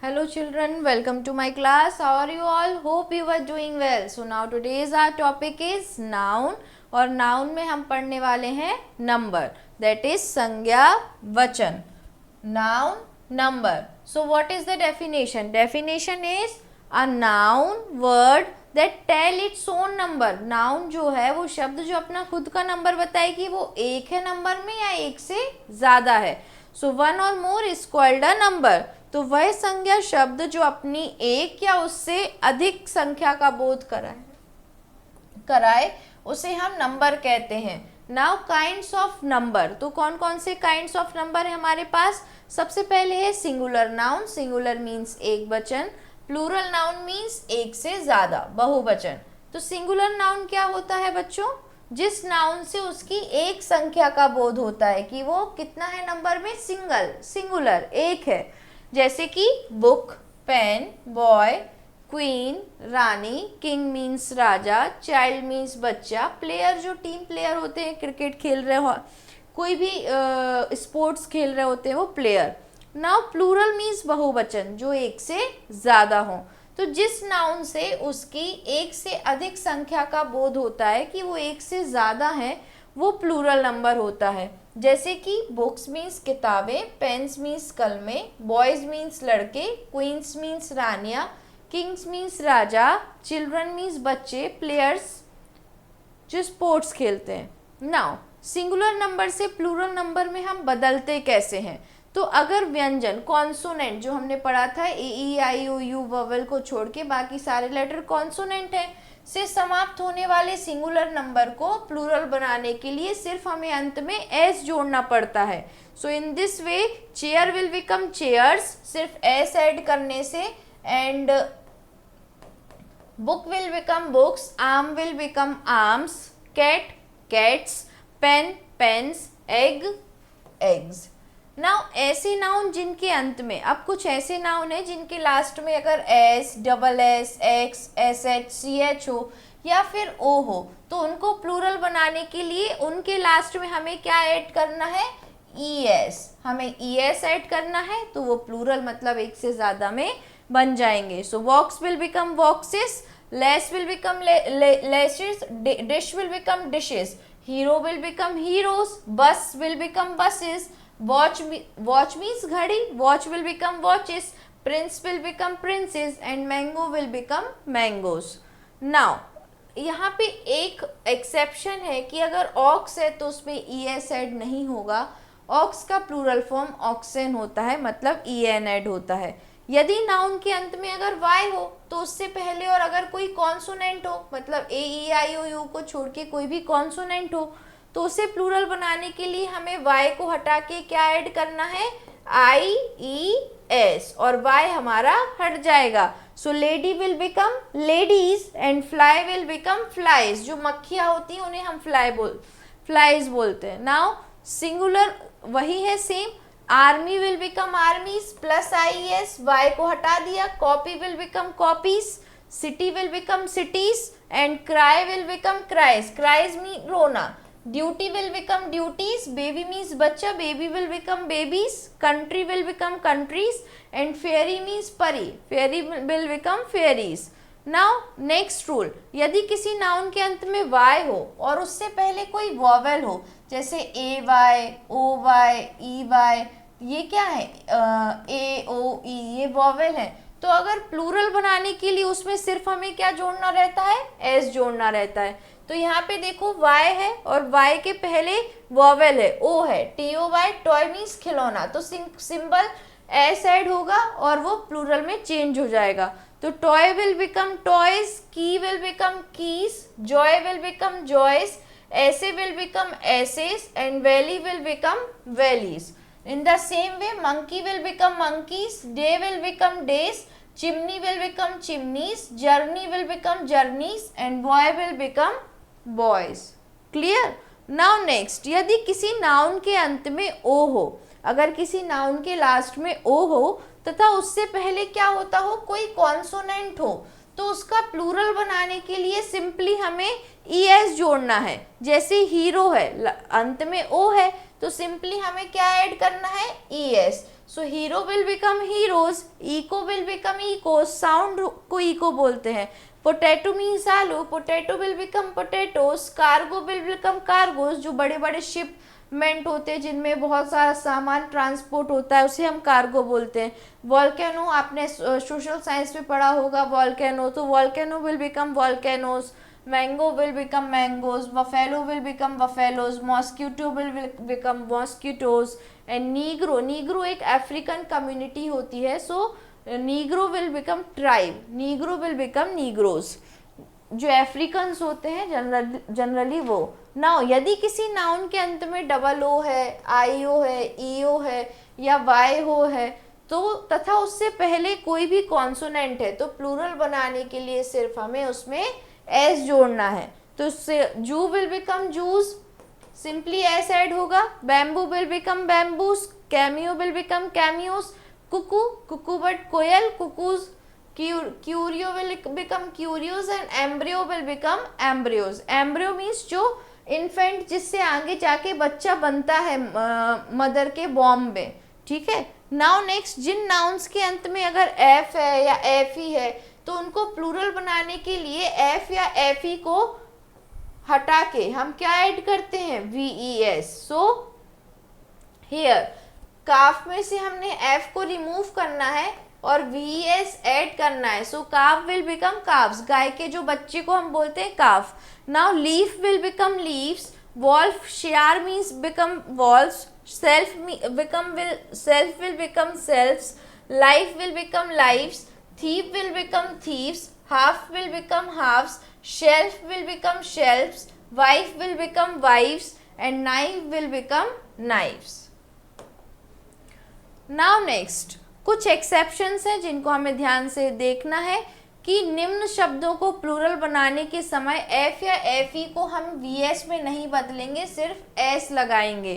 Hello children, welcome to my class. How are you all? Hope you are doing well. So now today's our topic is noun और noun में हम पढ़ने वाले हैं number, that is संज्ञा वचन. Noun, number. So what is the definition? Definition is a noun word that tell its own number. Noun जो है वो शब्द जो अपना खुद का नंबर बताए कि वो एक है नंबर में या एक से ज़्यादा है. So one or more is called a number. तो वह संज्ञा शब्द जो अपनी एक या उससे अधिक संख्या का बोध कराए उसे हम नंबर कहते हैं. Now kinds of number. तो कौन कौन से काइंड्स ऑफ नंबर है हमारे पास? सबसे पहले है सिंगुलर नाउन. सिंगुलर मीन्स एक वचन. प्लूरल नाउन मीन्स एक से ज्यादा, बहुवचन. तो सिंगुलर नाउन क्या होता है बच्चों? जिस नाउन से उसकी एक संख्या का बोध होता है कि वो कितना है नंबर में, सिंगुलर, एक है. जैसे कि बुक, पेन, बॉय, क्वीन, रानी, किंग मीन्स राजा, चाइल्ड मीन्स बच्चा, प्लेयर जो टीम प्लेयर होते हैं, क्रिकेट खेल रहे हो, कोई भी स्पोर्ट्स खेल रहे होते हैं वो प्लेयर. नाउ प्लूरल मीन्स बहुवचन, जो एक से ज़्यादा हो. तो जिस नाउन से उसकी एक से अधिक संख्या का बोध होता है कि वो एक से ज़्यादा है, वो प्लूरल नंबर होता है. जैसे कि बुक्स मीन्स किताबें, पेन्स मीन्स कलमें, बॉयज़ मीन्स लड़के, क्वींस मीन्स रानियाँ, किंग्स मीन्स राजा, चिल्ड्रन मीन्स बच्चे, प्लेयर्स जो स्पोर्ट्स खेलते हैं. नाउ सिंगुलर नंबर से प्लूरल नंबर में हम बदलते कैसे हैं? तो अगर व्यंजन कॉन्सोनेंट जो हमने पढ़ा था ए ई आई ओ यू वोवेल को छोड़ के बाकी सारे लेटर कॉन्सोनेंट है से समाप्त होने वाले सिंगुलर नंबर को प्लूरल बनाने के लिए सिर्फ हमें अंत में एस जोड़ना पड़ता है. So in this way chair will become chairs, सिर्फ एस ऐड करने से. And book will become books, arm will become arms, cat cats, pen pens, egg eggs. Now ऐसे नाउन जिनके अंत में, अब कुछ ऐसे नाउन है जिनके लास्ट में अगर S, double S, X, S H, C H हो या फिर ओ हो, तो उनको प्लूरल बनाने के लिए उनके लास्ट में हमें क्या ऐड करना है? E S. हमें ई एस ऐड करना है तो वो प्लूरल मतलब एक से ज़्यादा में बन जाएंगे. So box will become boxes, lass will become lasses, dish will become dishes, hero will become heroes, bus will become buses, watch means घड़ी, watch will become watches, prince will become princes and mango will become mangoes. Now यहाँ पे एक exception है कि अगर aux है तो उसमें ई एस ऐड नहीं होगा. ऑक्स का प्लूरल फॉर्म ऑक्सेन होता है, मतलब ई एन ऐड होता है. यदि नाउन के अंत में अगर वाई हो तो उससे पहले और अगर कोई कॉन्सोनेंट हो, मतलब ए ई आई ओ यू को छोड़ के कोई भी कॉन्सोनेंट हो, तो उसे प्लूरल बनाने के लिए हमें y को हटा के क्या ऐड करना है? आई ई एस, और y हमारा हट जाएगा. So lady will become ladies and fly will become flies. जो मक्खियाँ होती हैं उन्हें हम फ्लाइज बोलते हैं. नाउ सिंगुलर वही है same. Army will become armies plus I S, y को हटा दिया. Copy will become copies, city will become cities and cry will become cries mean रोना. Duty will become duties, baby means बच्चा, baby will become babies, country will become countries and fairy means परी, fairy will become fairies. Now next rule, यदि किसी noun के अंत में Y हो और उससे पहले कोई वॉवेल हो, जैसे A Y, O Y, E Y, ये क्या है? ए ओ ई, ये वॉवेल है. तो अगर प्लूरल बनाने के लिए उसमें सिर्फ हमें क्या जोड़ना रहता है? एस जोड़ना रहता है. तो यहाँ पे देखो y है और y के पहले वॉवेल है, o है, TOY, टॉय मीन्स खिलौना. तो सिंबल एस ऐड होगा और वो प्लूरल में चेंज हो जाएगा. तो toy will become toys, key will become keys, joy will become joys, ass will become asses and valley will become valleys. In the same way, monkey will become monkeys, day will become days, chimney will become chimneys, journey will become journeys and boy will become boys. Clear? Now next, यदि किसी noun के अंत में o हो, अगर किसी noun के last में o हो तथा उससे पहले क्या होता हो? कोई कॉन्सोनेंट हो, तो उसका प्लूरल बनाने के लिए सिंपली हमें ई एस जोड़ना है. जैसे हीरो है, अंत में ओ है, तो सिंपली हमें क्या ऐड करना है? E S. So hero will become heroes, echo will become echoes, sound को इको बोलते हैं। पोटैटो मीन्स आलू, potato will become potatoes. Cargo will become cargos, जो बड़े बड़े शिपमेंट होते हैं जिनमें बहुत सारा सामान ट्रांसपोर्ट होता है उसे हम कार्गो बोलते हैं। वॉल्केनो, आपने सोशल साइंस में पढ़ा होगा वॉल्केनो, तो volcano will become volcanoes. Mango will become mangoes, buffalo will become buffaloes, mosquito will become mosquitoes. And negro, negro एक अफ्रीकन कम्युनिटी होती है, so negro will become tribe, negro will become negroes, जो Africans होते हैं generally वो। Now यदि किसी noun के अंत में डबल ओ है, आई ओ है, ई ओ है या वाई हो है तो तथा उससे पहले कोई भी कॉन्सोनेंट है तो प्लूरल बनाने के लिए सिर्फ हमें उसमें एस जोड़ना है। तो उससे zoo will become zoos, simply S add होगा। Bamboo will become bamboos, cameo will become cameos. Cuckoo, cuckoo but कोयल, cuckoos. Curio will become curios and embryo will become embryos. Embryo means जो infant जिससे आगे जाके बच्चा बनता है mother के बॉम्ब में, ठीक है। नाउ नेक्स्ट, जिन नाउन्स के अंत में अगर एफ है या एफ ई है तो उनको प्लूरल बनाने के लिए एफ या एफ ई को हटा के हम क्या ऐड करते हैं, V E S. So here calf में से हमने एफ को रिमूव करना है और वी एस ऐड करना है। So calf will become calfs, गाय के जो बच्चे को हम बोलते हैं calf. Now leaf will become leaves, wolf, शियार means become wolves, self will become selves, life will become lives, thief will become thieves, half will become halves, shelf will become shelves, wife will become wives and knife will become knives. Now next, कुछ exceptions हैं जिनको हमें ध्यान से देखना है कि निम्न शब्दों को प्लूरल बनाने के समय एफ या एफ ई को हम वी एस में नहीं बदलेंगे, सिर्फ एस लगाएंगे।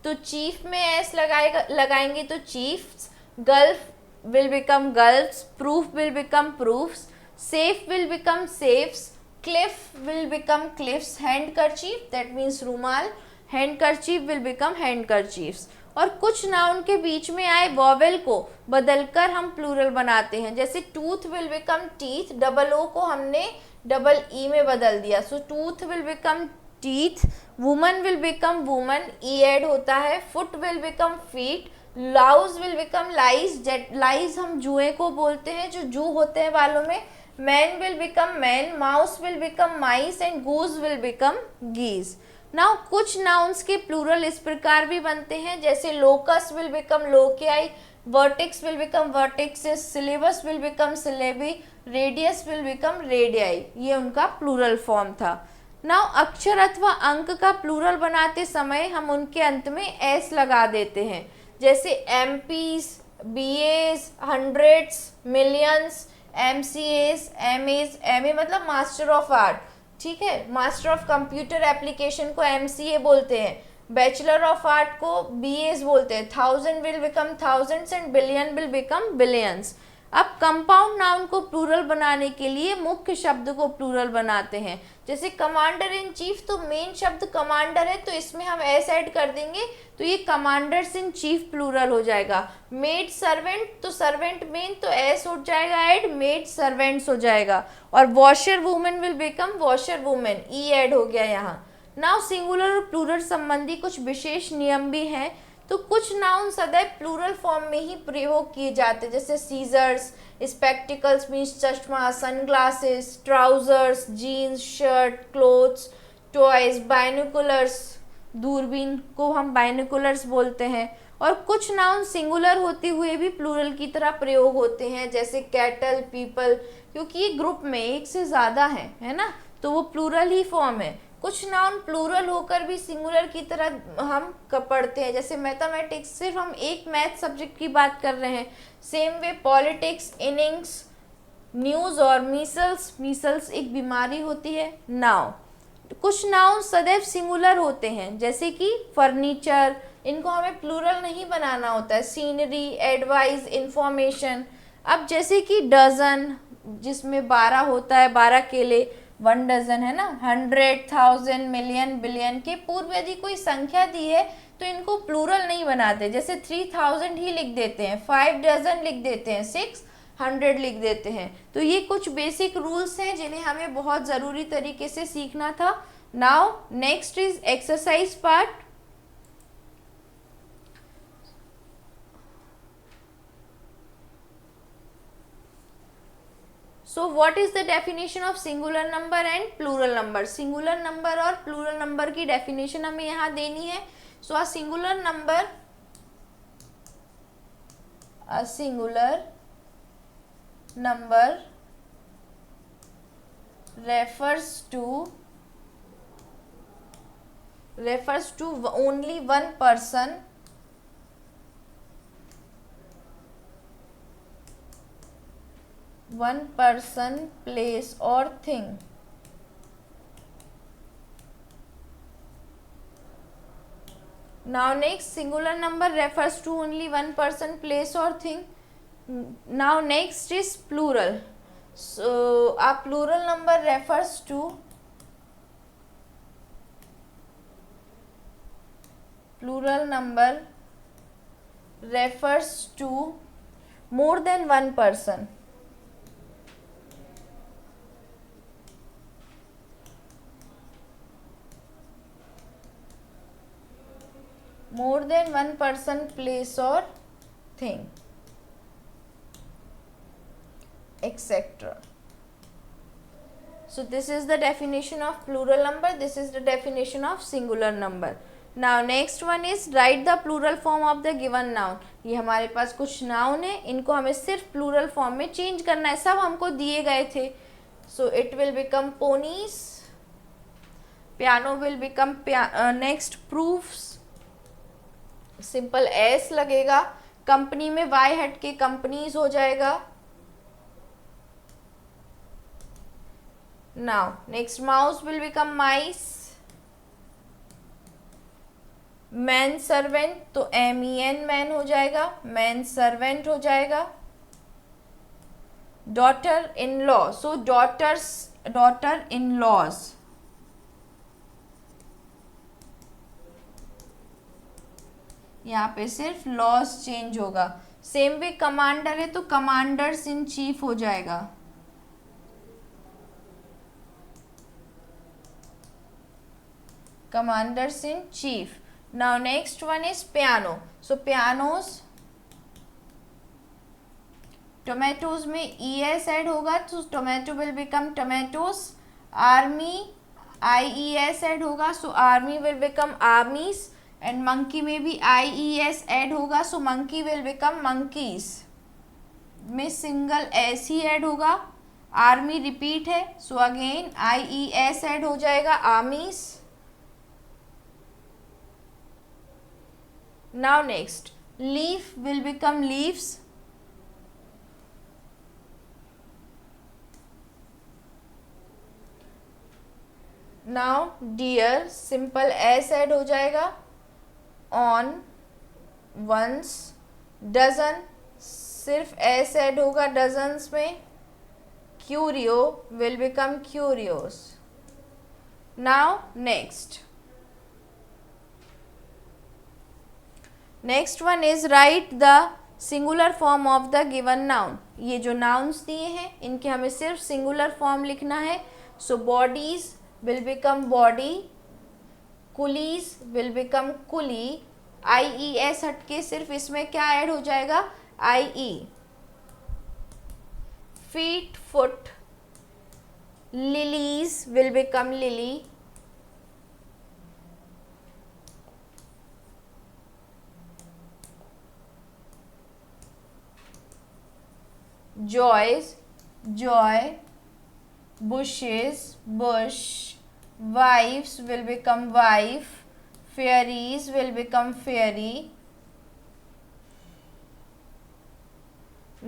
तो चीफ में एस लगाएंगे तो chiefs, gulf will become gulfs, proof will become proofs, safe will become safes, Cliff will become cliffs, handkerchief that means रुमाल, हैंडकरचीफ विल बिकम हैंडकरचीफ्स। और कुछ नाउन के बीच में आए वॉवेल को बदलकर हम प्लूरल बनाते हैं, जैसे tooth will become teeth, double O को हमने डबल ई में बदल दिया, so tooth will become teeth. Woman will become women, E add होता है। Foot will become feet, louse will become lice, lice हम जुए को बोलते हैं जो जू होते हैं बालों में। Man will become men, mouse will become mice and goose will become geese. Now कुछ नाउन्स के प्लूरल इस प्रकार भी बनते हैं, जैसे locus will become loci, vertex will become vertexes, syllabus will become syllabi, radius will become radii. ये उनका प्लूरल फॉर्म था। नाउ अक्षर अथवा अंक का प्लूरल बनाते समय हम उनके अंत में एस लगा देते हैं, जैसे MPs, BAs, hundreds, millions, MCAs, MAs, MA मतलब मास्टर ऑफ आर्ट, ठीक है। मास्टर ऑफ कंप्यूटर एप्लीकेशन को एमसीए बोलते हैं, बैचलर ऑफ आर्ट को बीएस बोलते हैं। Thousand will become thousands and billion will become billions. अब कंपाउंड नाउन को प्लूरल बनाने के लिए मुख्य शब्द को प्लूरल बनाते हैं, जैसे कमांडर इन चीफ, तो मेन शब्द कमांडर है तो इसमें हम एस ऐड कर देंगे तो ये कमांडर्स इन चीफ प्लूरल हो जाएगा। मेड सर्वेंट, तो सर्वेंट मेन तो एस उठ जाएगा ऐड, मेड सर्वेंट्स हो जाएगा। और washer women will become washer women, E add हो गया यहाँ। नाउ सिंगुलर और प्लूरल संबंधी कुछ विशेष नियम भी हैं। तो कुछ नाउन सदैव प्लूरल फॉर्म में ही प्रयोग किए जाते हैं, जैसे सीजर्स, स्पेक्टिकल्स मीन्स चश्मा, sunglasses, trousers, jeans, shirt, clothes, toys, binoculars, दूरबीन को हम बाइनोकुलर्स बोलते हैं। और कुछ नाउन सिंगुलर होते हुए भी प्लूरल की तरह प्रयोग होते हैं, जैसे कैटल, पीपल, क्योंकि ये ग्रुप में एक से ज़्यादा है ना, तो वो प्लूरल ही फॉर्म है। कुछ नाउन प्लूरल होकर भी सिंगुलर की तरह हम पढ़ते हैं, जैसे मैथमेटिक्स, सिर्फ हम एक मैथ सब्जेक्ट की बात कर रहे हैं। Same way politics, innings, news और मीसल्स, मीसल्स एक बीमारी होती है। नाउ कुछ नाउन सदैव सिंगुलर होते हैं, जैसे कि फर्नीचर, इनको हमें प्लूरल नहीं बनाना होता है। Scenery, advice, information. अब जैसे कि डजन, जिसमें 12 होता है, 12 केले, 1 डजन है ना। 100, 1000, मिलियन, बिलियन के पूर्व यदि कोई संख्या दी है तो इनको प्लूरल नहीं बनाते, जैसे 3000 ही लिख देते हैं, 5 डजन लिख देते हैं, 600 लिख देते हैं। तो ये कुछ बेसिक रूल्स हैं जिन्हें हमें बहुत ज़रूरी तरीके से सीखना था। Now next is exercise part. So what is the definition of singular number and plural number? Singular number और प्लूरल नंबर की डेफिनेशन हमें यहाँ देनी है। So a singular number refers to only one person place or thing. Now next, singular number refers to only one person, place or thing. Now next is plural. So a plural number refers to more than one person. More than one person, place or thing, etc. So this is the definition of plural number, this is the definition of singular number. Now next one is write the plural form of the given noun. ये हमारे पास कुछ noun है, इनको हमें सिर्फ plural form में change करना है, सब हमको दिए गए थे. So it will become ponies, piano will become next proofs, simple S लगेगा, कंपनी में वाई हट के कंपनीज हो जाएगा. Now next mouse will become mice, man servant तो MEN मैन हो जाएगा, मैन सर्वेंट हो जाएगा. Daughter in law, so daughter in laws, यहाँ पे सिर्फ लॉज चेंज होगा. सेम वे कमांडर है तो कमांडर्स इन चीफ हो जाएगा. Commanders in chief. Now next one is piano, so pianos, tomatoes में ES ऐड होगा तो tomato will become tomatoes. Army IES add होगा so army will become armies. And monkey में भी IES ऐड होगा so monkey will become monkeys. में single S ही add होगा, आर्मी रिपीट है सो अगेन IES ऐड हो जाएगा, armies. Now next leaf will become leaves. Now dear simple S add हो जाएगा. ऑन वंस, डजन सिर्फ S ऐड होगा डजन्स में. Curio will become curios. Now next one is right the singular form of the given noun. ये जो nouns दिए हैं इनके हमें सिर्फ सिंगुलर फॉर्म लिखना है. So bodies will become body, coolies will become coolie. IES हटके सिर्फ इसमें क्या ऐड हो जाएगा, IE. Feet foot, lilies will become lily. Joys joy, bushes bush. Wives will become wife, fairies will become fairy.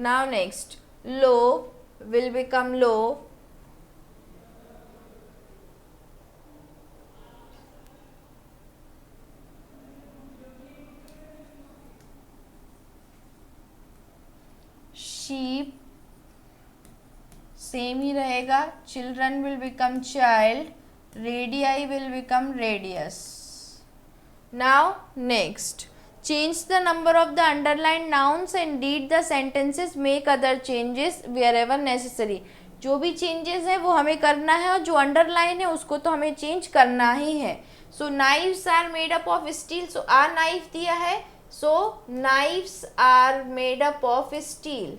Now next low will become low. Sheep same ही रहेगा. Children will become child, radii will become radius. Now next, change the number of the underline nouns and read the sentences, make other changes wherever necessary. जो भी changes है वो हमें करना है और जो अंडरलाइन है उसको तो हमें चेंज करना ही है। So knives are made up of steel, so a knife दिया है, so knives are made up of steel.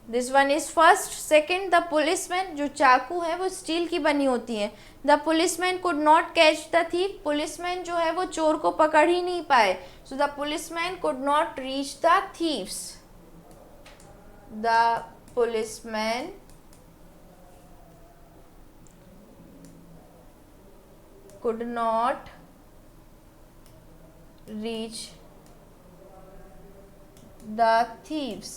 This one is first. Second, the policeman, जो चाकू है वो स्टील की बनी होती है। The policeman could not catch the thief, policeman जो है वो चोर को पकड़ ही नहीं पाए। So the policeman could not reach the thieves. The policeman could not reach the thieves।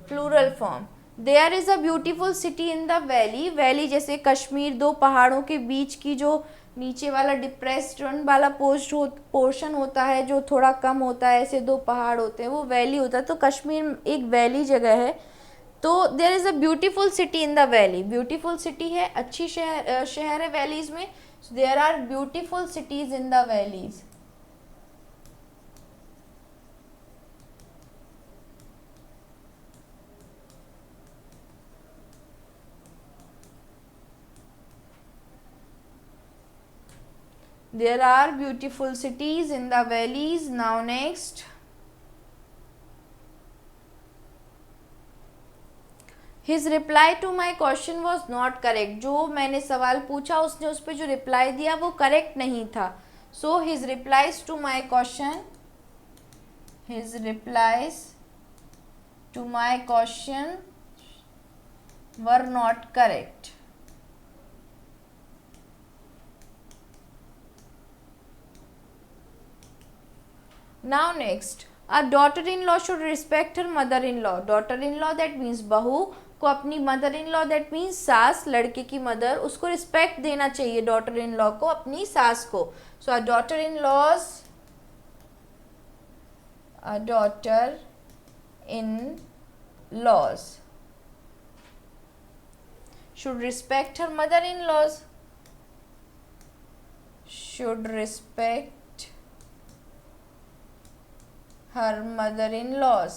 Plural form, there is a beautiful city in the valley, valley जैसे कश्मीर, दो पहाड़ों के बीच की जो नीचे वाला डिप्रेस्ड वाला पोर्शन होता है जो थोड़ा कम होता है, ऐसे दो पहाड़ होते हैं वो वैली होता है। तो कश्मीर एक वैली जगह है। तो there is a beautiful city in the valley, beautiful city है, अच्छी शहर है वैलीज में। There are beautiful cities in the valleys. There are beautiful cities in the valleys. Now next, his reply to my question was not correct। जो मैंने सवाल पूछा उसने उस पर जो रिप्लाई दिया वो करेक्ट नहीं था। So his replies to my question, his replies to my question were not correct। Now next, a daughter-in-law should respect her mother-in-law। daughter-in-law that means बहू को अपनी mother-in-law that means सास, लड़के की मदर, उसको रिस्पेक्ट देना चाहिए daughter-in-law को, अपनी सास को। So a daughter-in-laws, a daughter-in-laws should respect her mother-in-laws, should respect her mother-in-laws।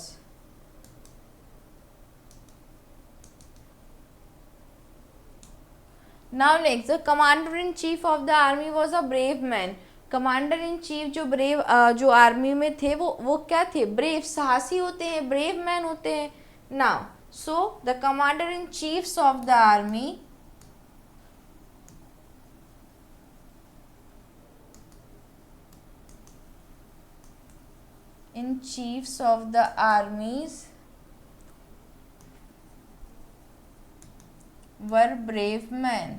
Now next, the commander-in-chief of the army was a brave man। Commander in chief जो ब्रेव जो army में थे वो क्या थे? ब्रेव, साहसी होते हैं, ब्रेव मैन होते हैं। Now so the commander in chiefs of the army were brave men।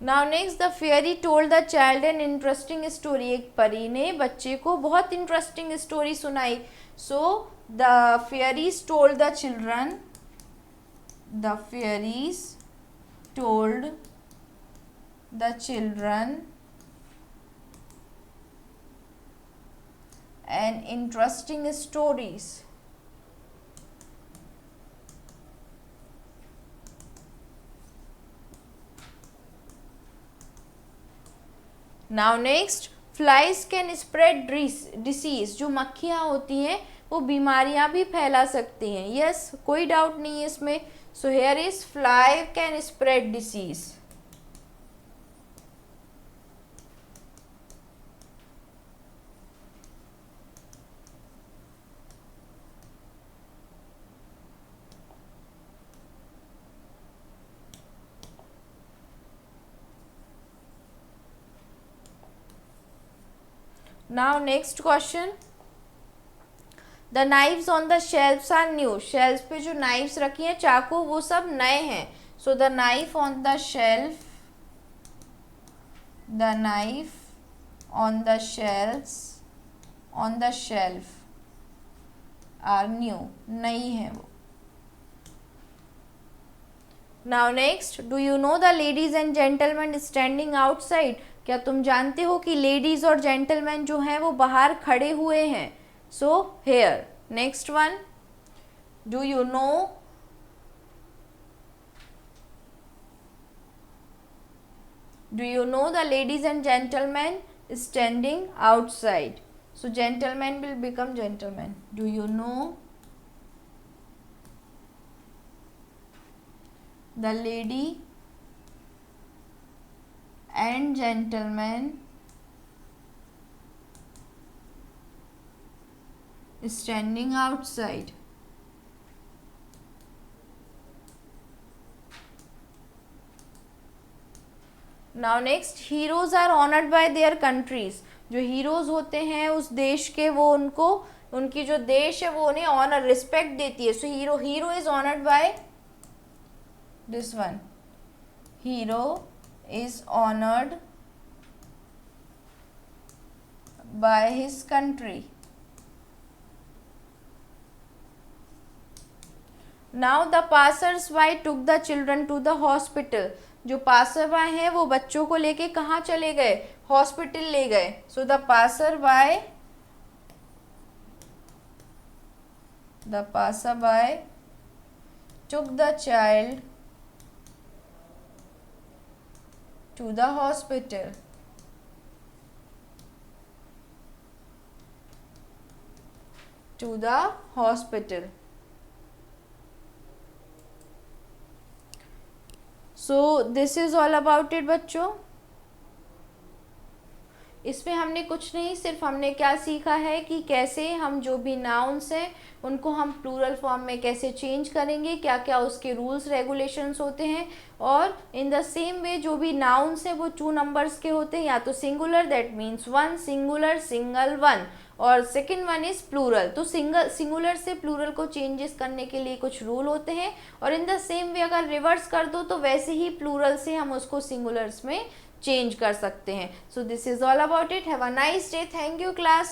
Now next, the fairy told the child an interesting story। एक परी ने बच्चे को बहुत इंटरेस्टिंग स्टोरी सुनाई। So the fairies told the children, the fairies told the children an interesting stories। Now next, flies can spread disease। जो मक्खियाँ होती हैं वो बीमारियाँ भी फैला सकती हैं। यस, कोई डाउट नहीं है इसमें। So here is fly can spread disease. Now next question, the knives on the shelves are new। shelves पे जो knives रखी हैं चाकू वो सब नए हैं। so the knife on the shelf, the knife on the shelf are new, नई है वो। Now next, do you know the ladies and gentlemen standing outside। क्या तुम जानते हो कि लेडीज और जेंटलमैन जो हैं वो बाहर खड़े हुए हैं। So here next one, do you know? Do you know the ladies and gentlemen standing outside? So gentleman will become gentleman. Do you know the lady and gentleman standing outside? Now next, heroes are honoured by their countries. जो heroes होते हैं उस देश के, वो उनको, उनकी जो देश है वो उन्हें ऑनर, रिस्पेक्ट देती है। So hero is honoured by this one, hero is honoured by his country. Now the passers by took the children to the hospital. जो पासर बाय हैं वो बच्चों को लेके कहाँ चले गए? हॉस्पिटल ले गए। So the passer by took the child to the hospital. So this is all about it बच्चों। इसमें हमने कुछ नहीं, सिर्फ हमने क्या सीखा है कि कैसे हम जो भी नाउन्स हैं उनको हम प्लूरल फॉर्म में कैसे चेंज करेंगे, क्या क्या उसके रूल्स रेगुलेशंस होते हैं। और इन द सेम वे जो भी नाउन्स हैं वो 2 नंबर्स के होते हैं, या तो singular that means 1, singular single 1, और सेकेंड वन इज प्लूरल। तो सिंगुलर से प्लूरल को चेंजेस करने के लिए कुछ रूल होते हैं, और इन द सेम वे अगर रिवर्स कर दो तो वैसे ही प्लूरल से हम उसको सिंगुलर्स में चेंज कर सकते हैं। सो this is all about it. Have a nice day. Thank you class.